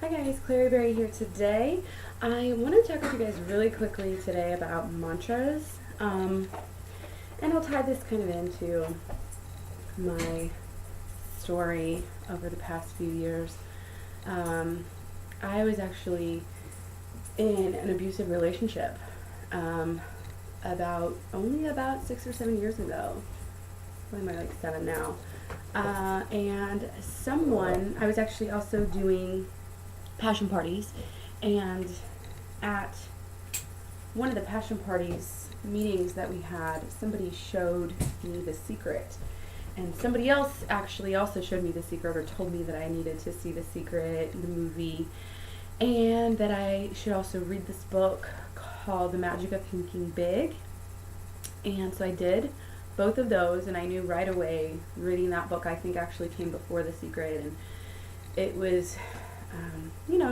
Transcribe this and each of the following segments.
Hi guys, Clary Berry here today. I want to talk with you guys really quickly today about mantras. And I'll tie this kind of into my story over the past few years. I was actually in an abusive relationship only about 6 or 7 years ago. Probably more like 7 now. And I was actually also doing passion parties, and at one of the passion parties meetings that we had, somebody showed me The Secret, and somebody else actually also showed me The Secret, or told me that I needed to see The Secret, the movie, and that I should also read this book called The Magic of Thinking Big. And so I did both of those, and I knew right away, reading that book, I think actually came before The Secret, and it was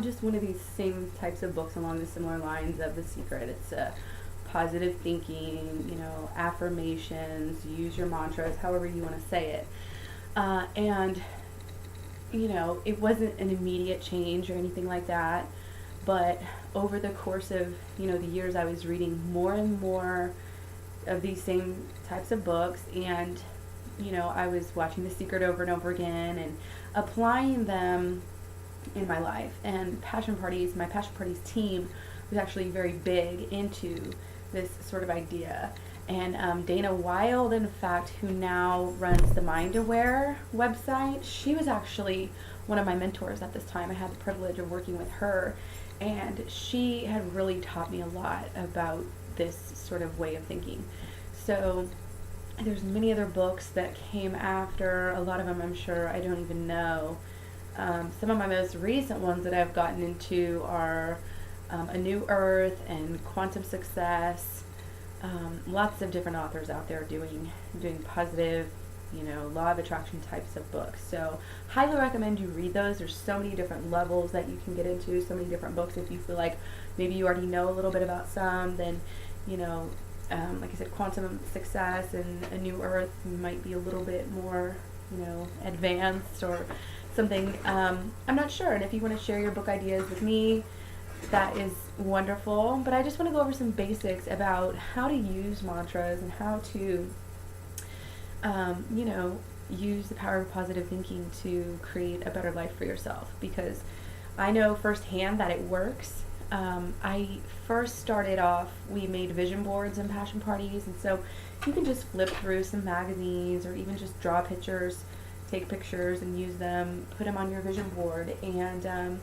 just one of these same types of books along the similar lines of The Secret. It's positive thinking, affirmations, use your mantras, however you want to say it. And it wasn't an immediate change or anything like that, but over the course of, the years, I was reading more and more of these same types of books, and, I was watching The Secret over and over again and applying them in my life. And my passion parties team was actually very big into this sort of idea. And Dana Wilde, in fact, who now runs the Mind Aware website, she was actually one of my mentors at this time. I had the privilege of working with her, and she had really taught me a lot about this sort of way of thinking. So there's many other books that came after. A lot of them, I'm sure, I don't even know. Some of my most recent ones that I've gotten into are A New Earth and Quantum Success. Lots of different authors out there doing positive, law of attraction types of books. So highly recommend you read those. There's so many different levels that you can get into, so many different books. If you feel like maybe you already know a little bit about some, then, like I said, Quantum Success and A New Earth might be a little bit more, advanced or something. I'm not sure. And if you want to share your book ideas with me, that is wonderful. But I just want to go over some basics about how to use mantras and how to, use the power of positive thinking to create a better life for yourself. Because I know firsthand that it works. I first started off, we made vision boards and passion parties, and so you can just flip through some magazines or even just draw pictures, take pictures and use them, put them on your vision board. And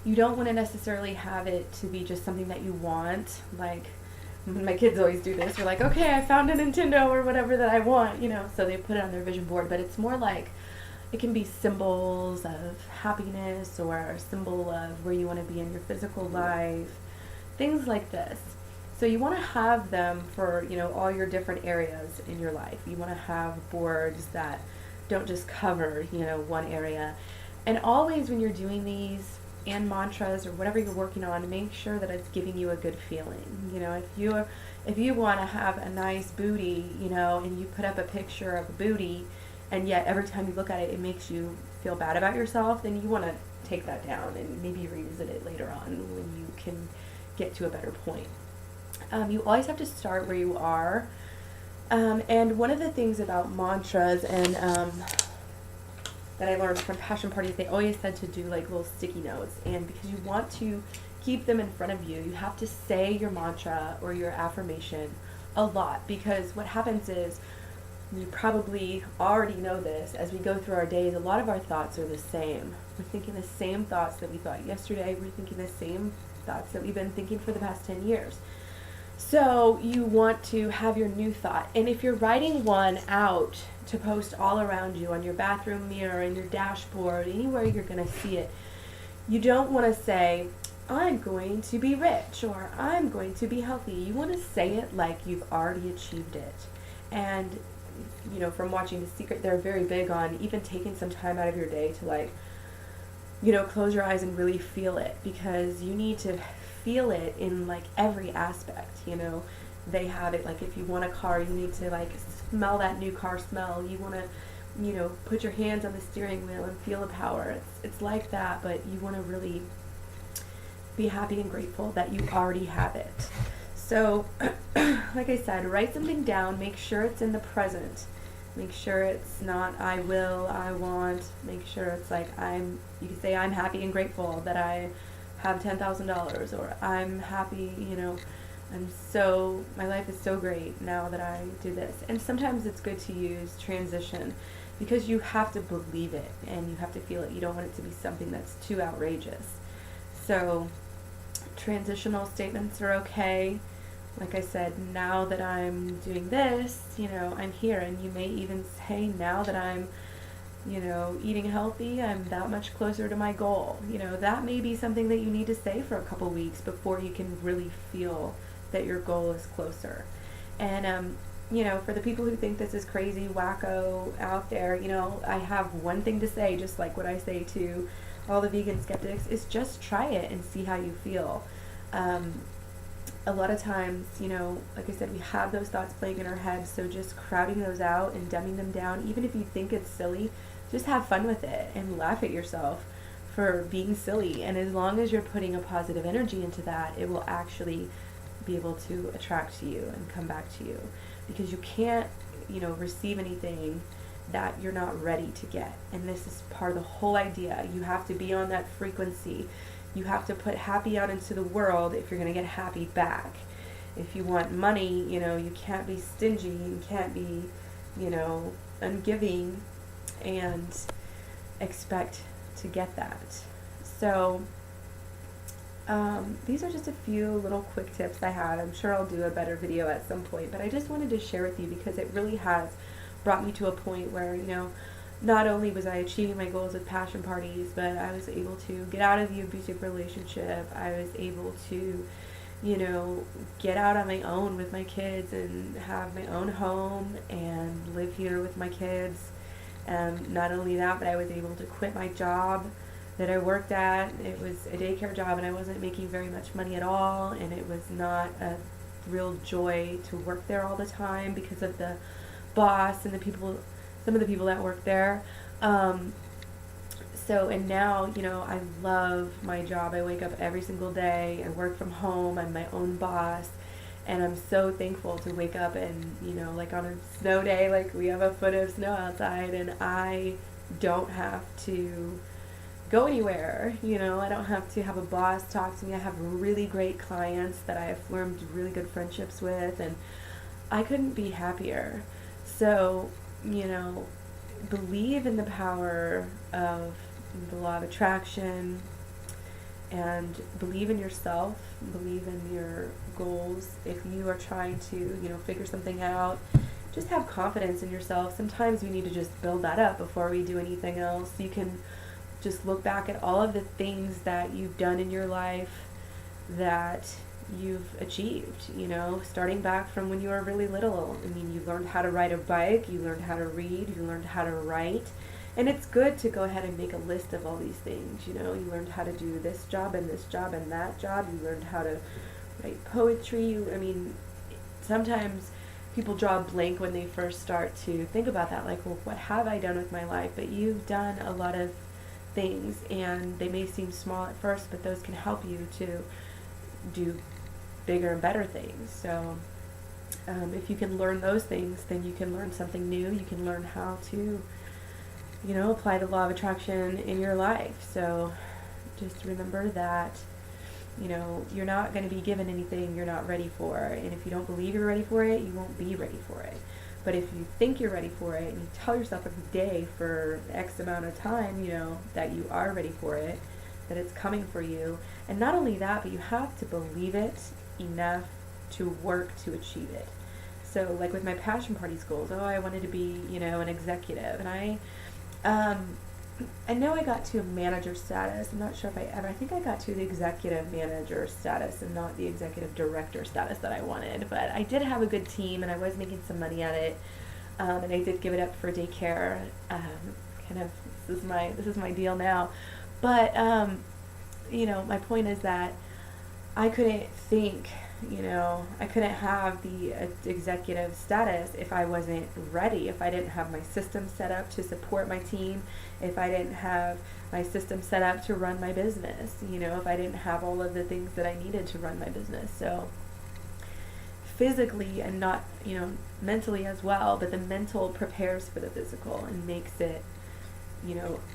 you don't want to necessarily have it to be just something that you want. Like, my kids always do this. We're like, okay, I found a Nintendo or whatever that I want, so they put it on their vision board. But it's more like, it can be symbols of happiness or a symbol of where you want to be in your physical life, things like this. So you want to have them for, all your different areas in your life. You want to have boards that don't just cover, one area. And always when you're doing these and mantras or whatever you're working on, make sure that it's giving you a good feeling. If you want to have a nice booty, and you put up a picture of a booty, and yet every time you look at it, it makes you feel bad about yourself, then you want to take that down and maybe revisit it later on when you can get to a better point. You always have to start where you are. And one of the things about mantras and that I learned from passion parties, they always said to do like little sticky notes. And because you want to keep them in front of you, you have to say your mantra or your affirmation a lot. Because what happens is, you probably already know this, as we go through our days, a lot of our thoughts are the same. We're thinking the same thoughts that we thought yesterday. We're thinking the same thoughts that we've been thinking for the past 10 years. So you want to have your new thought. And if you're writing one out to post all around you on your bathroom mirror, in your dashboard, anywhere you're going to see it, you don't want to say, I'm going to be rich or I'm going to be healthy. You want to say it like you've already achieved it. And from watching The Secret, they're very big on even taking some time out of your day to close your eyes and really feel it, because you need to feel it in like every aspect. They have it like, if you want a car, you need to like smell that new car smell. You want to put your hands on the steering wheel and feel the power. It's like that, but you want to really be happy and grateful that you already have it. So, like I said, write something down. Make sure it's in the present. Make sure it's not I will, I want. Make sure it's like you can say I'm happy and grateful that I have $10,000, or I'm happy, my life is so great now that I do this. And sometimes it's good to use transition because you have to believe it and you have to feel it. You don't want it to be something that's too outrageous. So transitional statements are okay. Like I said, now that I'm doing this, I'm here. And you may even say, now that I'm, eating healthy, I'm that much closer to my goal. That may be something that you need to say for a couple weeks before you can really feel that your goal is closer. And, for the people who think this is crazy, wacko out there, I have one thing to say, just like what I say to all the vegan skeptics, is just try it and see how you feel. A lot of times, like I said, we have those thoughts playing in our heads, so just crowding those out and dumbing them down, even if you think it's silly, just have fun with it and laugh at yourself for being silly. And as long as you're putting a positive energy into that, it will actually be able to attract to you and come back to you, because you can't, receive anything that you're not ready to get. And this is part of the whole idea. You have to be on that frequency. You have to put happy out into the world if you're going to get happy back. If you want money, you can't be stingy. You can't be, ungiving and expect to get that. So these are just a few little quick tips I had. I'm sure I'll do a better video at some point, but I just wanted to share with you because it really has brought me to a point where, not only was I achieving my goals with passion parties, but I was able to get out of the abusive relationship. I was able to, get out on my own with my kids and have my own home and live here with my kids. Not only that, but I was able to quit my job that I worked at. It was a daycare job and I wasn't making very much money at all, and it was not a real joy to work there all the time because of the boss and some of the people that work there. And now, I love my job. I wake up every single day. I work from home. I'm my own boss. And I'm so thankful to wake up and, like on a snow day, like we have a foot of snow outside and I don't have to go anywhere. I don't have to have a boss talk to me. I have really great clients that I have formed really good friendships with, and I couldn't be happier. So, believe in the power of the law of attraction and believe in yourself, believe in your goals. If you are trying to, figure something out, just have confidence in yourself. Sometimes we need to just build that up before we do anything else. You can just look back at all of the things that you've done in your life that you've achieved, starting back from when you were really little. I mean, you learned how to ride a bike, you learned how to read, you learned how to write. And it's good to go ahead and make a list of all these things. You learned how to do this job and that job. You learned how to write poetry. Sometimes people draw a blank when they first start to think about that. Like, well, what have I done with my life? But you've done a lot of things, and they may seem small at first, but those can help you to do bigger and better things. So if you can learn those things, then you can learn something new. You can learn how to apply the law of attraction in your life. So just remember that, you're not going to be given anything you're not ready for. And if you don't believe you're ready for it, you won't be ready for it. But if you think you're ready for it and you tell yourself every day for X amount of time, that you are ready for it, that it's coming for you. And not only that, but you have to believe it enough to work to achieve it. So like with my passion parties goals, I wanted to be, an executive. And I know I got to a manager status. I'm not sure if I think I got to the executive manager status and not the executive director status that I wanted. But I did have a good team and I was making some money at it. And I did give it up for daycare. This is my deal now. But, my point is that I couldn't think, I couldn't have the executive status if I wasn't ready, if I didn't have my system set up to support my team, if I didn't have my system set up to run my business, if I didn't have all of the things that I needed to run my business. So physically and not, mentally as well, but the mental prepares for the physical and makes it,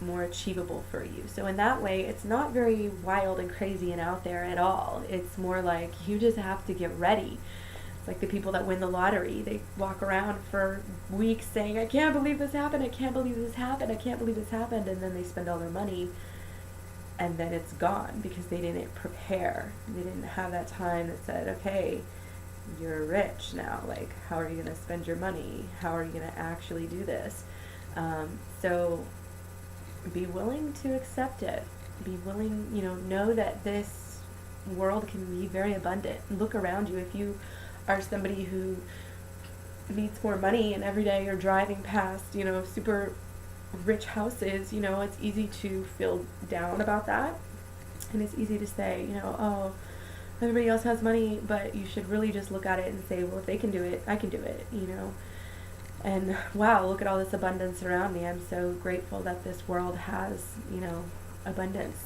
more achievable for you. So in that way, it's not very wild and crazy and out there at all. It's more like you just have to get ready. It's like the people that win the lottery. They walk around for weeks saying, I can't believe this happened, I can't believe this happened, I can't believe this happened, and then they spend all their money and then it's gone because they didn't prepare. They didn't have that time that said, okay, you're rich now. Like, how are you going to spend your money? How are you going to actually do this? So be willing to accept it. Be willing, know that this world can be very abundant. Look around you. If you are somebody who needs more money and every day you're driving past, super rich houses, it's easy to feel down about that. And it's easy to say, oh, everybody else has money, but you should really just look at it and say, well, if they can do it, I can do it, And wow, look at all this abundance around me. I'm so grateful that this world has, abundance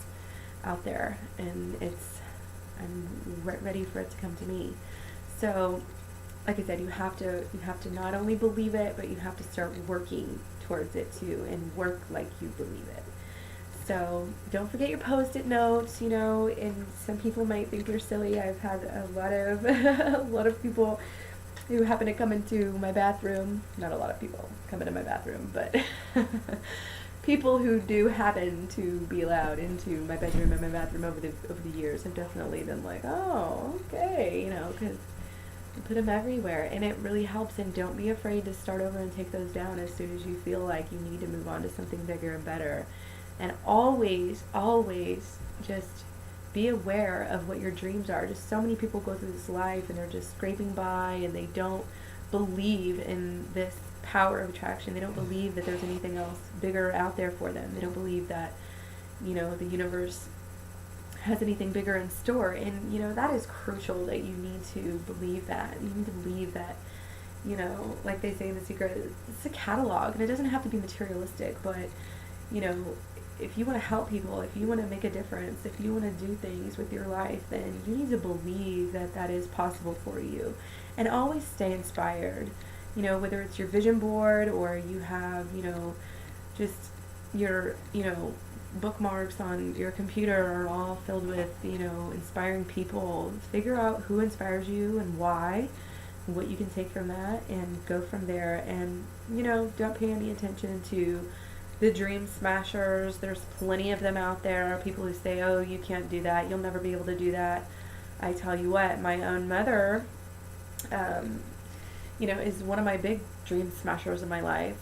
out there, and I'm ready for it to come to me. So, like I said, you have to not only believe it, but you have to start working towards it too, and work like you believe it. So don't forget your Post-it notes, and some people might think you're silly. I've had a lot of a lot of people who happen to come into my bathroom. Not a lot of people come into my bathroom, but people who do happen to be allowed into my bedroom and my bathroom over the years have definitely been like, oh, okay, because you put them everywhere, and it really helps. And don't be afraid to start over and take those down as soon as you feel like you need to move on to something bigger and better. And always, always just be aware of what your dreams are. Just so many people go through this life and they're just scraping by, and they don't believe in this power of attraction. They don't believe that there's anything else bigger out there for them. They don't believe that, the universe has anything bigger in store. And, that is crucial, that you need to believe that. You need to believe that, like they say in The Secret, it's a catalog, and it doesn't have to be materialistic, but, if you want to help people, if you want to make a difference, if you want to do things with your life, then you need to believe that that is possible for you. And always stay inspired, whether it's your vision board or you have, just your, bookmarks on your computer are all filled with, inspiring people. Figure out who inspires you and why, and what you can take from that, and go from there. And, don't pay any attention to the dream smashers. There's plenty of them out there. People who say, oh, you can't do that, you'll never be able to do that. I tell you what, my own mother, is one of my big dream smashers in my life.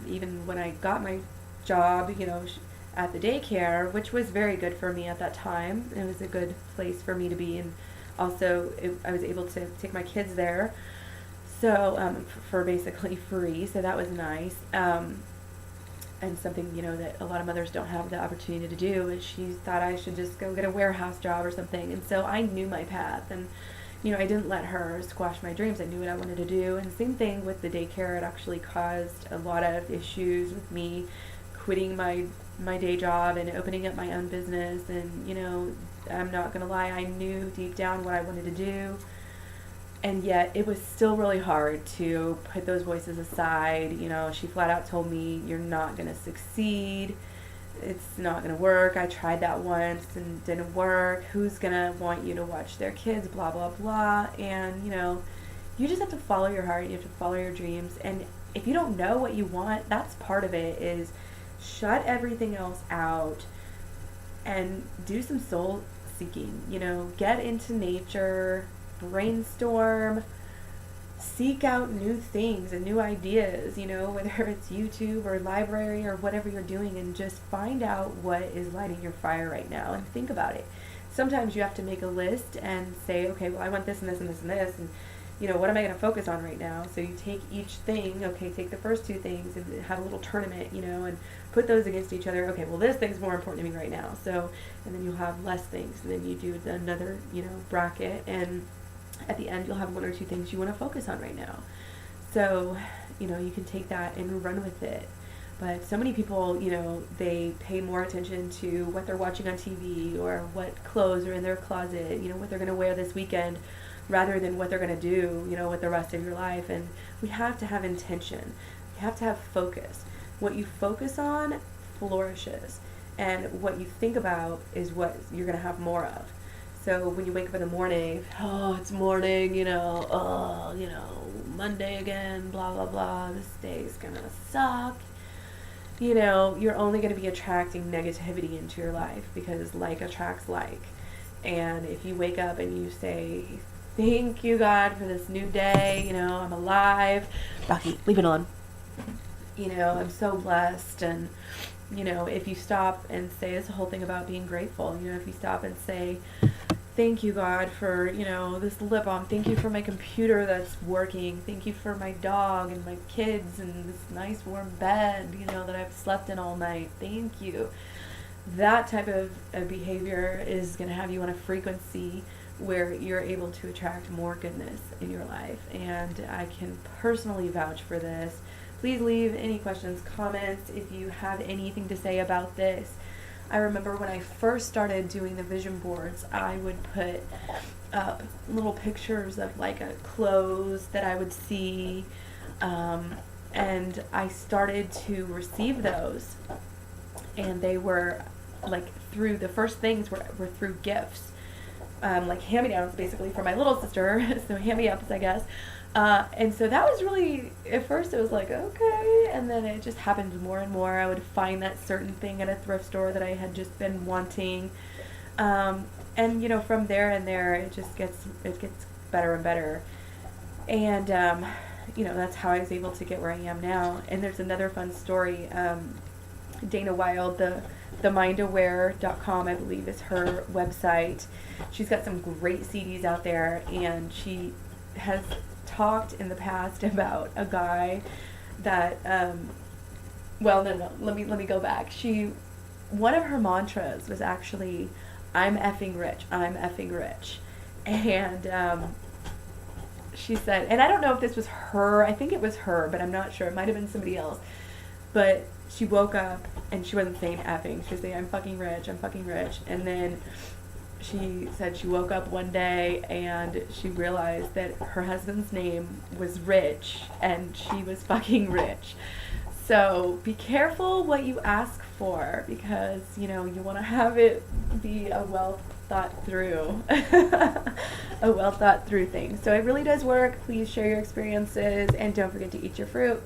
Even when I got my job, at the daycare, which was very good for me at that time. It was a good place for me to be, and also I was able to take my kids there, so for basically free, so that was nice. And something, that a lot of mothers don't have the opportunity to do, and she thought I should just go get a warehouse job or something. And so I knew my path, and, I didn't let her squash my dreams. I knew what I wanted to do. And same thing with the daycare. It actually caused a lot of issues with me quitting my day job and opening up my own business. And, I'm not going to lie, I knew deep down what I wanted to do. And yet it was still really hard to put those voices aside. She flat out told me, you're not going to succeed. It's not going to work. I tried that once and didn't work. Who's going to want you to watch their kids, blah, blah, blah. And, you just have to follow your heart. You have to follow your dreams. And if you don't know what you want, that's part of it, is shut everything else out and do some soul seeking. Get into nature, brainstorm, seek out new things and new ideas, whether it's YouTube or library or whatever you're doing, and just find out what is lighting your fire right now and think about it. Sometimes you have to make a list and say, okay, well, I want this and this and this and this, and what am I going to focus on right now? So you take each thing, okay, take the first two things and have a little tournament, and put those against each other. Okay, well, this thing's more important to me right now. So, and then you'll have less things, and then you do another, bracket, and at the end you'll have 1 or 2 things you want to focus on right now. So, you can take that and run with it. But so many people, they pay more attention to what they're watching on TV or what clothes are in their closet, what they're going to wear this weekend, rather than what they're going to do, with the rest of your life. And we have to have intention. You have to have focus. What you focus on flourishes. And what you think about is what you're going to have more of. So when you wake up in the morning, it's morning, Monday again, blah, blah, blah, this day's going to suck. You're only going to be attracting negativity into your life, because like attracts like. And if you wake up and you say, thank you, God, for this new day, I'm alive. Rocky, leave it on. I'm so blessed. And, if you stop and say, this whole thing about being grateful, if you stop and say, thank you, God, for, this lip balm. Thank you for my computer that's working. Thank you for my dog and my kids and this nice warm bed, that I've slept in all night. Thank you. That type of behavior is going to have you on a frequency where you're able to attract more goodness in your life. And I can personally vouch for this. Please leave any questions, comments, if you have anything to say about this. I remember when I first started doing the vision boards, I would put up little pictures of clothes that I would see, and I started to receive those, and they were through, the first things were through gifts, hand-me-downs basically for my little sister, so hand-me-ups, I guess. And so that was really, at first it was okay, and then it just happened more and more. I would find that certain thing at a thrift store that I had just been wanting, and from there and there it gets better and better, and that's how I was able to get where I am now. And there's another fun story. Dana Wild, the mindaware.com, I believe, is her website. She's got some great CDs out there, and she has talked in the past about a guy that let me go back. One of her mantras was actually, I'm effing rich, and she said, and I don't know if this was her, I think it was her, but I'm not sure, it might have been somebody else, but she woke up and she wasn't saying effing, she was saying, I'm fucking rich, and then she said she woke up one day and she realized that her husband's name was Rich and she was fucking rich. So be careful what you ask for, because you want to have it be a well thought through thing. So it really does work. Please share your experiences and don't forget to eat your fruit.